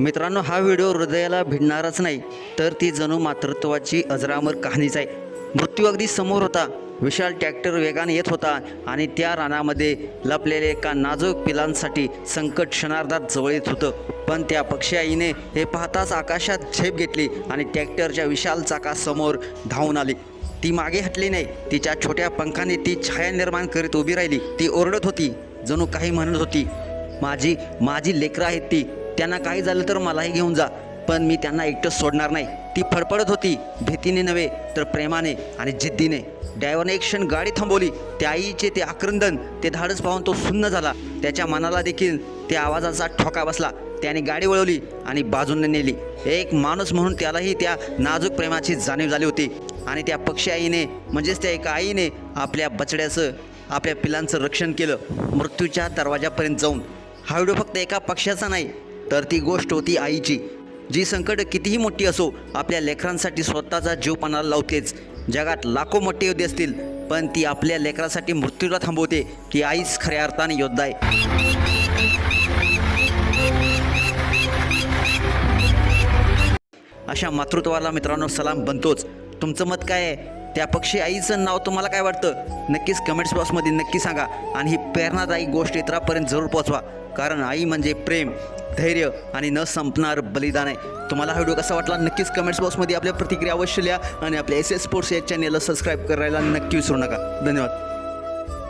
मित्रांनो, हा व्हिडिओ हृदयाला भिडणारच नाही, तर ती जणू मातृत्वाची अजरामर कहाणीच आहे. मृत्यू अगदी समोर होता. विशाल ट्रॅक्टर वेगाने येत होता आणि त्या रानामध्ये लपलेले एका नाजूक पिलांसाठी संकट क्षणार्धात जवळ येत होतं. पण त्या पक्षी आईने हे पाहताच आकाशात झेप घेतली आणि ट्रॅक्टरच्या विशाल चाकासमोर धावून आली. ती मागे हटली नाही. तिच्या छोट्या पंखाने ती छाया निर्माण करीत उभी राहिली. ती ओरडत होती, जणू काही म्हणत होती, माझी माझी लेकरं आहेत ती, त्यांना काही झालं तर मलाही घेऊन जा, पण मी त्यांना एकटंच सोडणार नाही. ती फडफडत होती, भीतीने नव्हे तर प्रेमाने आणि जिद्दीने. ड्रायव्हरने एक क्षण गाडी थांबवली. त्या आईचे ते आक्रंदन, ते धाडस पाहून तो सुन्न झाला. त्याच्या मनाला देखील त्या आवाजाचा ठोका बसला. त्याने गाडी वळवली आणि बाजूने नेली. एक माणूस म्हणून त्यालाही त्या नाजूक प्रेमाची जाणीव झाली होती. आणि त्या पक्षी आईने, म्हणजेच त्या एका आईने आपल्या बछड्याचं, आपल्या पिलांचं रक्षण केलं, मृत्यूच्या दरवाजापर्यंत जाऊन. हा व्हिडिओ फक्त एका पक्षाचा नाही, तर ती गोष्ट होती आईची, जी संकट कितीही मोठी असो आपल्या लेकरांसाठी स्वतःचा जीव पणाला लावतेच. जगात लाखो मोठे योद्धे असतील, पण ती आपल्या लेकरासाठी मृत्यूला थांबवते. ती आईच खऱ्या अर्थाने योद्धा आहे. अशा मातृत्वाला मित्रांनो सलाम बनतोच. तुमचं मत काय आहे? त्या पक्षी आईचं नाव तुम्हाला काय वाटतं? नक्कीच कमेंट्स बॉक्समध्ये नक्की सांगा. आणि ही प्रेरणादायी गोष्ट इतरांपर्यंत जरूर पोहोचवा, कारण आई म्हणजे प्रेम, धैर्य आणि न संपणार बलिदान आहे. तुम्हाला हा व्हिडिओ कसा वाटला नक्कीच कमेंट्स बॉक्समध्ये आपल्या प्रतिक्रिया अवश्य लिहा. आणि आपल्या SS स्पोर्ट्स या चॅनेलला सबस्क्राईब करायला नक्की विसरू नका. धन्यवाद.